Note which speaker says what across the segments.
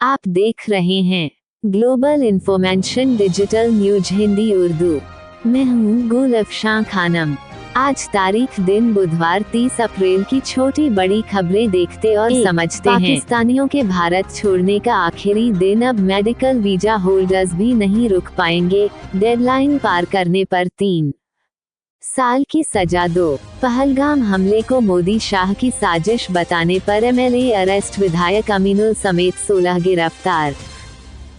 Speaker 1: आप देख रहे हैं global information digital news Hindi Urdu. मैं हूँ गुल अफशां खानम। आज तारीख दिन बुधवार 30 अप्रैल की छोटी बड़ी खबरें देखते और समझते हैं। पाकिस्तानियों के भारत छोड़ने का आखिरी दिन, अब मेडिकल वीजा होल्डर्स भी नहीं रुक पाएंगे, डेडलाइन पार करने पर 3 साल की सजा दो। पहलगाम हमले को मोदी शाह की साजिश बताने पर एमएलए अरेस्ट, विधायक अमीनुल समेत 16 गिरफ्तार।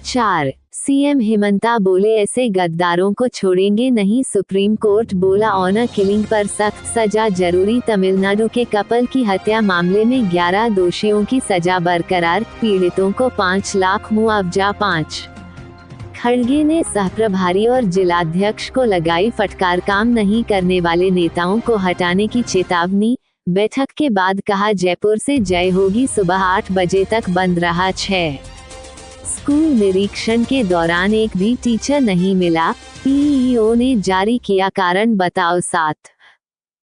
Speaker 1: 4 सीएम हिमंता बोले ऐसे गद्दारों को छोड़ेंगे नहीं, सुप्रीम कोर्ट बोला ऑनर किलिंग पर सख्त सजा जरूरी। तमिलनाडु के कपल की हत्या मामले में 11 दोषियों की सजा बरकरार, पीड़ितों को 5 लाख मुआवजा। 5 खड़गे ने सहप्रभारी और जिलाध्यक्ष को लगाई फटकार, काम नहीं करने वाले नेताओं को हटाने की चेतावनी। बैठक के बाद कहा जयपुर से जय होगी, सुबह 8 बजे तक बंद रहा 6 स्कूल निरीक्षण के दौरान एक भी टीचर नहीं मिला, पीईओ ने जारी किया कारण बताओ। 7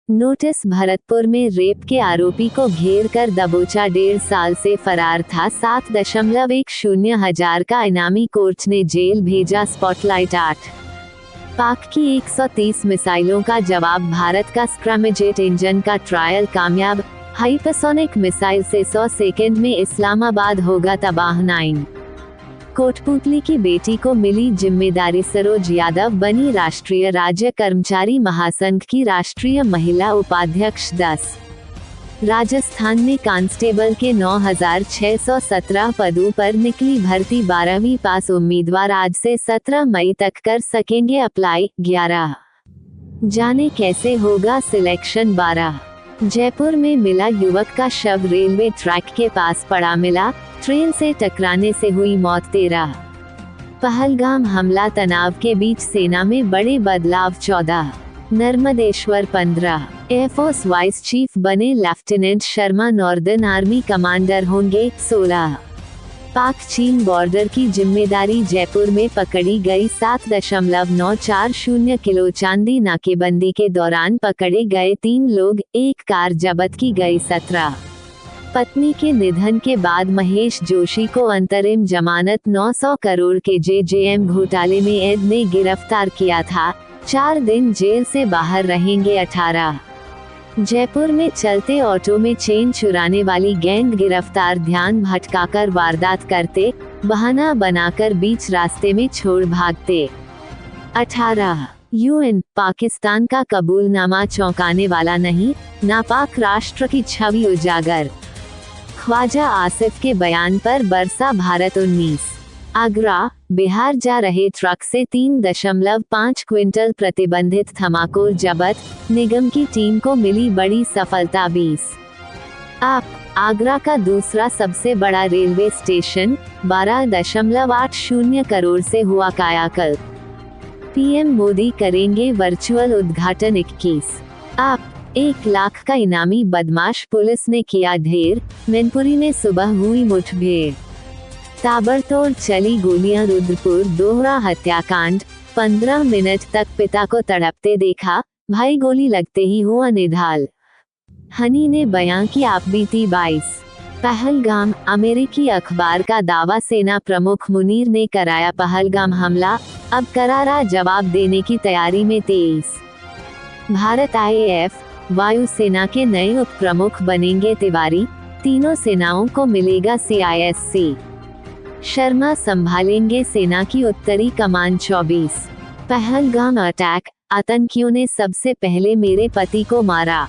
Speaker 1: नोटिस, भरतपुर में रेप के आरोपी को घेर कर दबोचा, 1.5 साल से फरार था, 7.10 हजार का इनामी, कोर्ट ने जेल भेजा। स्पॉटलाइट 8 पाक की 130 मिसाइलों का जवाब, भारत का स्क्रैमजेट इंजन का ट्रायल कामयाब, हाइपरसोनिक मिसाइल से 100 सेकंड में इस्लामाबाद होगा तबाह। 9 कोटपुतली की बेटी को मिली जिम्मेदारी, सरोज यादव बनी राष्ट्रीय राज्य कर्मचारी महासंघ की राष्ट्रीय महिला उपाध्यक्ष। 10 राजस्थान में कांस्टेबल के 9,617 पदों पर निकली भर्ती, 12वीं पास उम्मीदवार आज से 17 मई तक कर सकेंगे अप्लाई। 11 जाने कैसे होगा सिलेक्शन। 12 जयपुर में मिला युवक का शव, रेलवे ट्रैक के पास पड़ा मिला, ट्रेन से टकराने से हुई मौत। 13 पहलगाम हमला, तनाव के बीच सेना में बड़े बदलाव। 14 नर्मदेश्वर। 15 एयरफोर्स वाइस चीफ बने lieutenant Sharma, northern army commander होंगे। 16 पाक चीन बॉर्डर की जिम्मेदारी जयपुर में पकड़ी गई, 7.940 किलो चांदी, नाकेबंदी के दौरान पकड़े गए 3 लोग, 1 कार जब्त की गई। 17 पत्नी के निधन के बाद महेश जोशी को अंतरिम जमानत, 900 करोड़ के जेजेएम घोटाले में ईडी ने गिरफ्तार किया था, 4 दिन जेल से बाहर रहेंगे। 18 जयपुर में चलते ऑटो में चेन चुराने वाली गैंग गिरफ्तार, ध्यान भटकाकर वारदात करते, बहाना बनाकर बीच रास्ते में छोड़ भागते। 18 यूएन, पाकिस्तान का कबूलनामा चौंकाने वाला नहीं, नापाक राष्ट्र की छवि उजागर, ख्वाजा आसिफ के बयान पर बरसा भारत। 19 आगरा, बिहार जा रहे ट्रक से 3.5 क्विंटल प्रतिबंधित तंबाकू जब्त, निगम की टीम को मिली बड़ी सफलता। 20 आगरा का दूसरा सबसे बड़ा रेलवे स्टेशन, 12.80 करोड़ से हुआ कायाकल्प, पीएम मोदी करेंगे वर्चुअल उद्घाटन। 21 1 लाख का इनामी बदमाश, पुलिस ने किया ढेर, मैनपुरी में सुबह हुई मुठभेड़, ताबड़तोड़ चली गोलियां, रुद्रपुर दोहरा हत्याकांड, 15 मिनट तक पिता को तड़पते देखा, भाई गोली लगते ही हुआ निढाल, हनी ने बयां की आपबीती। 22 पहलगाम, अमेरिकी अखबार का दावा, सेना प्रमुख मुनीर ने कराया पहलगाम हमला, अब करारा जवाब देने की तैयारी में। 23 भारत आईएएफ, वायुसेना के नए उप प्रमुख बनेंगे तिवारी, तीनों सेनाओं को मिलेगा CISC, शर्मा संभालेंगे सेना की उत्तरी कमान। 24 पहलगाम अटैक, आतंकियों ने सबसे पहले मेरे पति को मारा।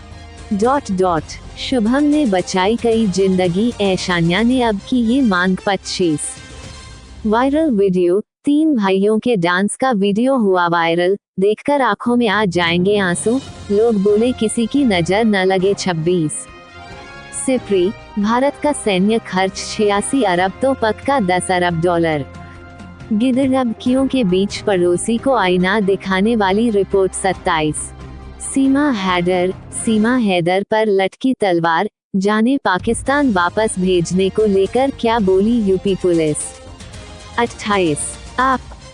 Speaker 1: शुभम ने बचाई कई जिंदगी, ऐशान्या ने अब की ये मांग। 25 वायरल वीडियो, 3 भाइयों के डांस का वीडियो हुआ वायरल, देखकर आंखों में आ जाएंगे आंसू, लोग बोले किसी की नजर न लगे। 26 सिप्री, भारत का सैन्य खर्च 86 अरब तो पक्का 10 अरब डॉलर। गिदड़बकियों के बीच पड़ोसी को आईना दिखाने वाली रिपोर्ट। 27 सीमा हैदर पर लटकी तलवार, जाने पाकिस्तान वापस भेजने को लेकर क्या बोली UP police. 28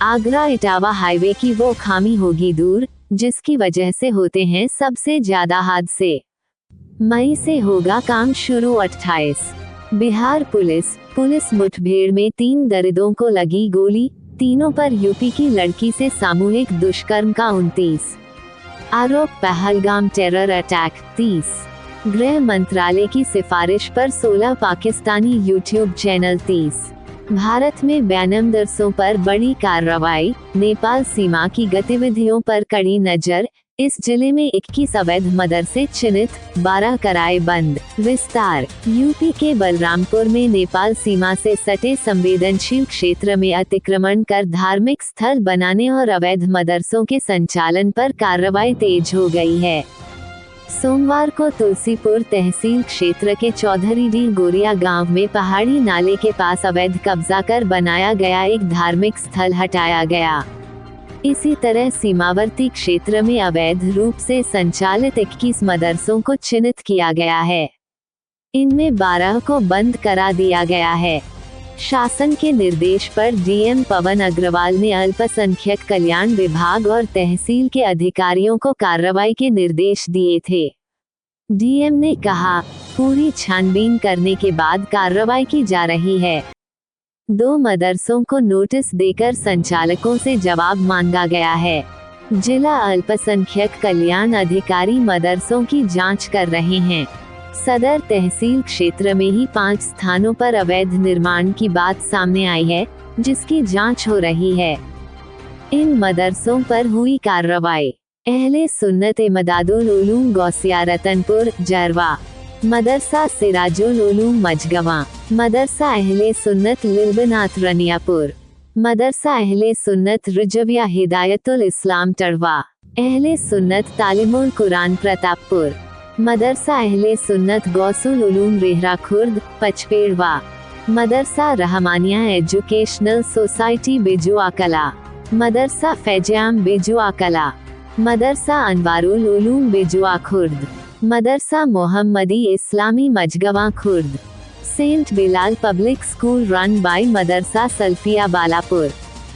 Speaker 1: Agra Etawah highway की वो खामी होगी दूर, जिसकी वजह से होते हैं सबसे ज्यादा हादसे, मई से होगा काम शुरू। 28 बिहार पुलिस, पुलिस मुठभेड़ में 3 दरिंदों को लगी गोली, तीनों पर यूपी की लड़की से सामूहिक दुष्कर्म का 29 आरोप। Pahalgam terror attack 30। गृह मंत्रालय की सिफारिश पर 16 पाकिस्तानी यूट्यूब चैनल 30। भारत में 92 दरसों पर बड़ी कार्रवाई, नेपाल सीमा की गतिविधियों पर कड़ी नजर, इस जिले में 21 अवैध मदरसे चिन्हित, 12 कराए बंद। विस्तार। यूपी के बलरामपुर में नेपाल सीमा से सटे संवेदनशील क्षेत्र में अतिक्रमण कर धार्मिक स्थल बनाने और अवैध मदरसों के संचालन पर कार्रवाई तेज हो गई है। सोमवार को तुलसीपुर तहसील क्षेत्र के चौधरीडीह गोरिया गांव में पहाड़ी नाले के पास अवैध कब्जा कर बनाया गया एक धार्मिक स्थल हटाया गया। इसी तरह सीमावर्ती क्षेत्र में अवैध रूप से संचालित 21 मदरसों को चिन्हित किया गया है। इनमें 12 को बंद करा दिया गया है। शासन के निर्देश पर डीएम पवन अग्रवाल ने अल्पसंख्यक कल्याण विभाग और तहसील के अधिकारियों को कार्रवाई के निर्देश दिए थे। डीएम ने कहा, पूरी छानबीन करने के बाद कार्रवाई की जा रही है। 2 मदरसों को नोटिस देकर संचालकों से जवाब मांगा गया है। जिला अल्पसंख्यक कल्याण अधिकारी मदरसों की जांच कर रहे हैं। सदर तहसील क्षेत्र में ही 5 स्थानों पर अवैध निर्माण की बात सामने आई है, जिसकी जांच हो रही है। इन मदरसों पर हुई कार्रवाई। अहले सुन्नत मदादुल उलूम गौसिया रतनपुर जरवा, मदरसा सिराजुल उलूम मजगवा, मदरसा अहले सुन्नत लिलबनात रनियापुर, मदरसा अहले सुन्नत रिजविया हिदायतुल इस्लाम टड़वा, अहले सुन्नत तालिमुल Quran Pratappur, Madrasa Ahle Sunnat Gausul Uloom Rehra Khurd Pachpedwa, Madrasa Rahmania educational society Bejua Kala, Madrasa Faizam Bejua Kala, Madrasa Anwarul Uloom Bejua Khurd, Madrasa Mohammadi Islami Majgawa Khurd, saint Bilal public school run by Madrasa Salfia Balapur,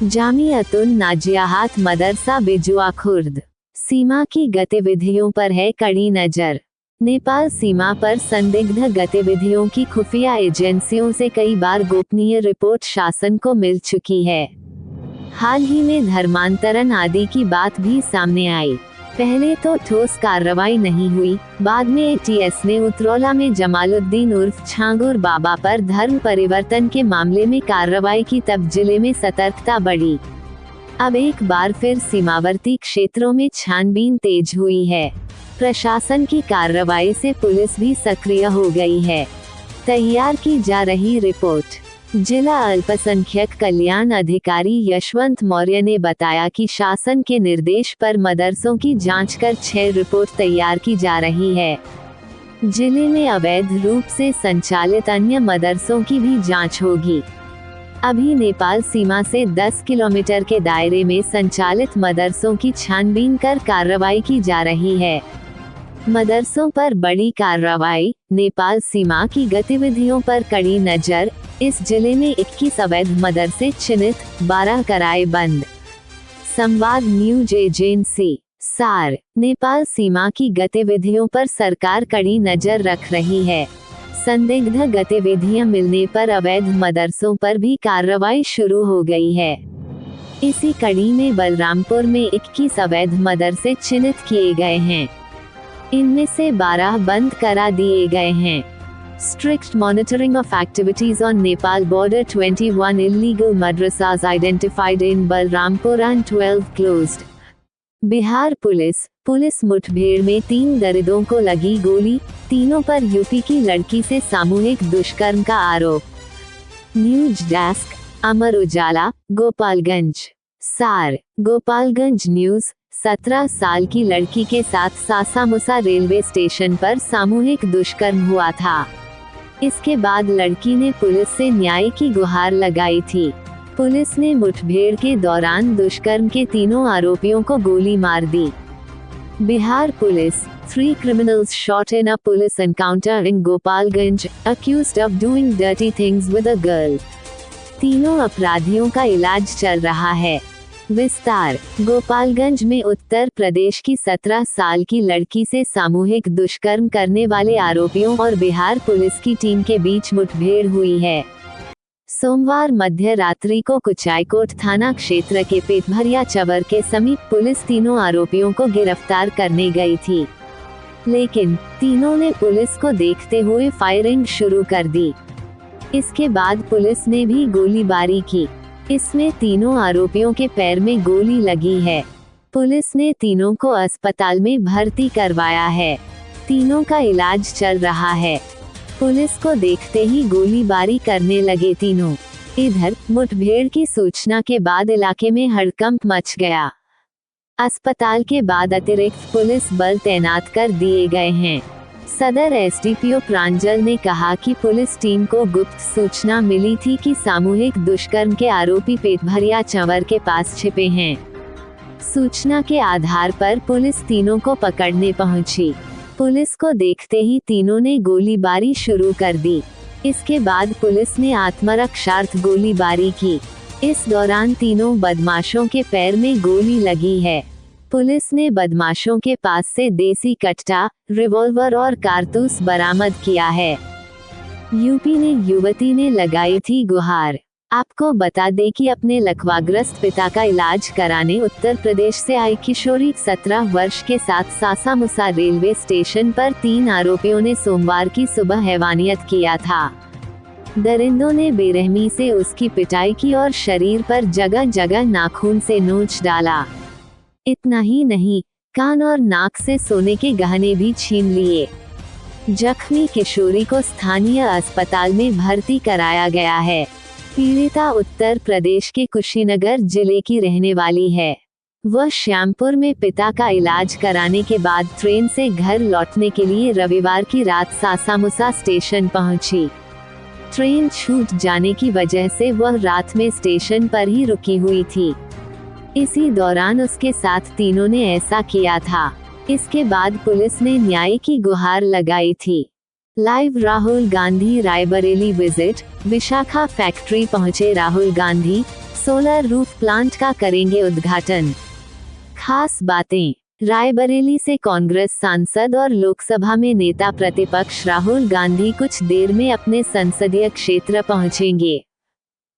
Speaker 1: Jamiatun Naziyahat Madrasa Bejua Khurd. सीमा की गतिविधियों पर है कड़ी नजर। नेपाल सीमा पर संदिग्ध गतिविधियों की खुफिया एजेंसियों से कई बार गोपनीय रिपोर्ट शासन को मिल चुकी है। हाल ही में धर्मांतरण आदि की बात भी सामने आई। पहले तो ठोस कार्रवाई नहीं हुई, बाद में एटीएस ने उतरौला में जमालुद्दीन उर्फ छांगुर बाबा पर धर्म परिवर्तन के मामले में कार्रवाई की, तब जिले में सतर्कता बढ़ी। अब एक बार फिर सीमावर्ती क्षेत्रों में छानबीन तेज हुई है। प्रशासन की कार्रवाई से पुलिस भी सक्रिय हो गई है। तैयार की जा रही रिपोर्ट। जिला अल्पसंख्यक कल्याण अधिकारी यशवंत मौर्य ने बताया कि शासन के निर्देश पर मदरसों की जांच कर 6 रिपोर्ट तैयार की जा रही है। जिले में अवैध रूप से संचालित अन्य मदरसों की भी जांच होगी। अभी नेपाल सीमा से 10 किलोमीटर के दायरे में संचालित मदरसों की छानबीन कर कार्रवाई की जा रही है। मदरसों पर बड़ी कार्रवाई, नेपाल सीमा की गतिविधियों पर कड़ी नजर, इस जिले में 21 अवैध मदरसे चिन्हित, 12 कराए बंद। संवाद न्यूज एजेंसी। सार। नेपाल सीमा की गतिविधियों पर सरकार कड़ी नजर रख रही है। संदिग्ध गतिविधियां मिलने पर अवैध मदरसों पर भी कार्रवाई शुरू हो गई है। इसी कड़ी में बलरामपुर में 21 अवैध मदरसे चिन्हित किए गए हैं। इनमें से 12 बंद करा दिए गए हैं। Strict monitoring of activities on Nepal border, 21 illegal madrasas identified in Balrampur and 12 closed. Bihar police मुठभेड़ में 3 दरिंदों को लगी गोली, तीनों पर यूपी की लड़की से सामूहिक दुष्कर्म का आरोप। News desk, Amar Ujala, Gopalganj. सार। गोपालगंज न्यूज। 17 साल की लड़की के साथ सासामुसा रेलवे स्टेशन पर सामूहिक दुष्कर्म हुआ था। इसके बाद लड़की ने पुलिस से न्याय की गुहार लगाई थी। पुलिस ने मुठभेड़ के दौरान दुष्कर्म के तीनों आरोपियों को गोली मार दी। Bihar police. 3 criminals shot in a police encounter in Gopalganj, accused of doing dirty things with a girl. तीनों अपराधियों का इलाज चल रहा है। विस्तार। गोपालगंज में उत्तर प्रदेश की 17 साल की लड़की से सामूहिक दुष्कर्म करने वाले आरोपियों और बिहार पुलिस की टीम के बीच मुठभेड़ हुई है। सोमवार मध्य रात्रि को कुचायकोट थाना क्षेत्र के पेटभरिया चवर के समीप पुलिस तीनों आरोपियों को गिरफ्तार करने गई थी, लेकिन तीनों ने पुलिस को देखते हुए फायरिंग शुरू कर दी। इसके बाद पुलिस ने भी गोलीबारी की। इसमें तीनों आरोपियों के पैर में गोली लगी है। पुलिस ने तीनों को अस्पताल में भर्ती करवाया है। तीनों का इलाज चल रहा है। पुलिस को देखते ही गोलीबारी करने लगे तीनों। इधर मुठभेड़ की सूचना के बाद इलाके में हड़कंप मच गया। अस्पताल के बाद अतिरिक्त पुलिस बल तैनात कर दिए गए हैं। सदर एसडीपीओ प्रांजल ने कहा कि पुलिस टीम को गुप्त सूचना मिली थी कि सामूहिक दुष्कर्म के आरोपी पेटभरिया चंवर के पास छिपे हैं। सूचना के आधार पर पुलिस तीनों को पकड़ने पहुंची। पुलिस को देखते ही तीनों ने गोलीबारी शुरू कर दी। इसके बाद पुलिस ने आत्मरक्षार्थ गोलीबारी की। इस दौरान तीनों बदमाशों के पैर में गोली लगी है। पुलिस ने बदमाशों के पास से देसी कट्टा, रिवॉल्वर और कारतूस बरामद किया है। यूपी ने युवती ने लगाई थी गुहार। आपको बता दें कि अपने लकवाग्रस्त पिता का इलाज कराने उत्तर प्रदेश से आई किशोरी 17 वर्ष के साथ सासामुसा रेलवे स्टेशन पर 3 आरोपियों ने सोमवार की सुबह हैवानियत किया था। दरिंदों ने बेरहमी से उसकी पिटाई की और शरीर पर जगह जगह नाखून से नोच डाला। इतना ही नहीं, कान और नाक से सोने के गहने भी छीन लिए। जख्मी किशोरी को स्थानीय अस्पताल में भर्ती कराया गया है। पीड़िता उत्तर प्रदेश के कुशीनगर जिले की रहने वाली है। वह श्यामपुर में पिता का इलाज कराने के बाद ट्रेन से घर लौटने के लिए रविवार की रात सासामुसा स्टेशन पहुंची। ट्रेन छूट जाने की वजह से वह रात में स्टेशन पर ही रुकी हुई थी। इसी दौरान उसके साथ तीनों ने ऐसा किया था। इसके बाद पुलिस ने न्याय की गुहार लगाई थी। Live Rahul Gandhi Raebareli visit. Vishakha factory पहुंचे Rahul Gandhi, solar roof plant का करेंगे उद्घाटन। खास बातें। रायबरेली से कांग्रेस सांसद और लोकसभा में नेता प्रतिपक्ष राहुल गांधी कुछ देर में अपने संसदीय क्षेत्र पहुंचेंगे।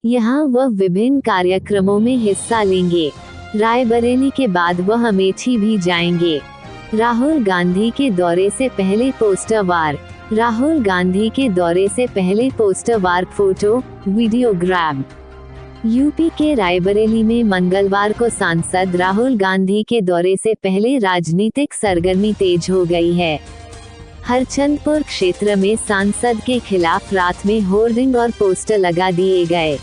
Speaker 1: यहां वह विभिन्न कार्यक्रमों में हिस्सा लेंगे। रायबरेली के बाद वह अमेठी भी जाएंगे। राहुल गांधी के दौरे से पहले पोस्टर वार। राहुल गांधी के दौरे से पहले पोस्टर वार फोटो, वीडियोग्राम। यूपी के रायबरेली में मंगलवार को सांसद राहुल गांधी के दौरे से पहले राजनीतिक सरगर्मी तेज हो गई है। हरचंदपुर क्षेत्र में सांसद के खिलाफ रात में होर्डिंग और पोस्टर लगा दिए गए।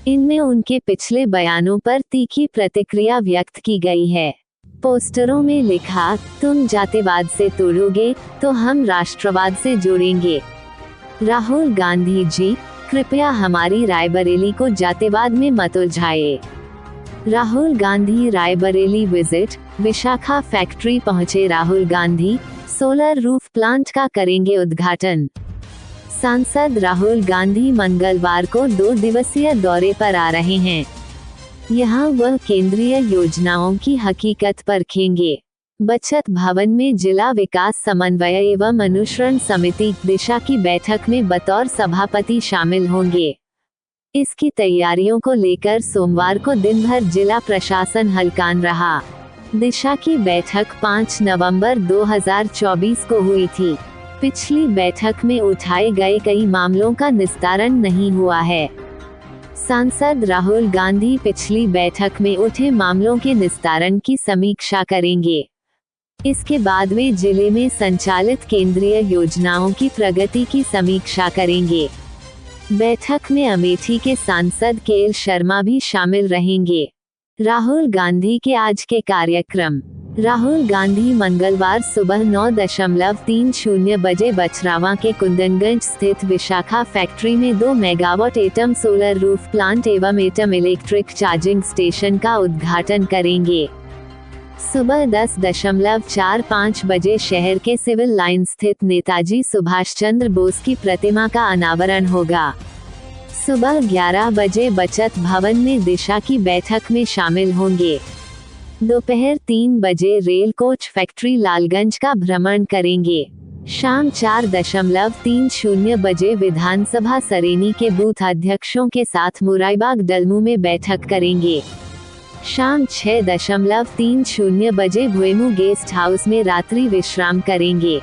Speaker 1: इनमें उनके पिछले बयानों पर तीखी प्रतिक्रिया व्यक्त की गई है। पोस्टरों में लिखा, तुम जातिवाद से तोड़ोगे तो हम राष्ट्रवाद से जोड़ेंगे। राहुल गांधी जी, कृपया हमारी रायबरेली को जातिवाद में मत उलझाइए। राहुल गांधी रायबरेली विजिट। विशाखा फैक्ट्री पहुंचे Rahul Gandhi, solar roof plant का करेंगे उद्घाटन। सांसद राहुल गांधी मंगलवार को 2 दिवसीय दौरे पर आ रहे हैं। यहाँ वह केंद्रीय योजनाओं की हकीकत परखेंगे। बचत भवन में जिला विकास समन्वय एवं अनुश्रवण समिति दिशा की बैठक में बतौर सभापति शामिल होंगे। इसकी तैयारियों को लेकर सोमवार को दिन भर जिला प्रशासन हलकान रहा। दिशा की बैठक 5 नवंबर 2024 को हुई थी। पिछली बैठक में उठाए गए कई मामलों का निस्तारण नहीं हुआ है। सांसद राहुल गांधी पिछली बैठक में उठे मामलों के निस्तारण की समीक्षा करेंगे। इसके बाद वे जिले में संचालित केंद्रीय योजनाओं की प्रगति की समीक्षा करेंगे। बैठक में अमेठी के सांसद केएल शर्मा भी शामिल रहेंगे। राहुल गांधी के आज के कार्यक्रम। राहुल गांधी मंगलवार सुबह 9:30 बजे बछरावा के कुंदनगंज स्थित विशाखा फैक्ट्री में 2 megawatt atom solar roof plant एवं एटम इलेक्ट्रिक चार्जिंग स्टेशन का उद्घाटन करेंगे। सुबह 10:45 बजे शहर के सिविल लाइन स्थित नेताजी सुभाष चंद्र बोस की प्रतिमा का अनावरण होगा। सुबह 11 बजे बचत भवन में दिशा की बैठक में शामिल होंगे। दोपहर 3 बजे रेल कोच फैक्ट्री लालगंज का भ्रमण करेंगे। शाम 4:30 बजे विधानसभा सरेनी के बूथ अध्यक्षों के साथ मुराइबाग डलमू में बैठक करेंगे। शाम 6:30 बजे भुएमू गेस्ट हाउस में रात्रि विश्राम करेंगे।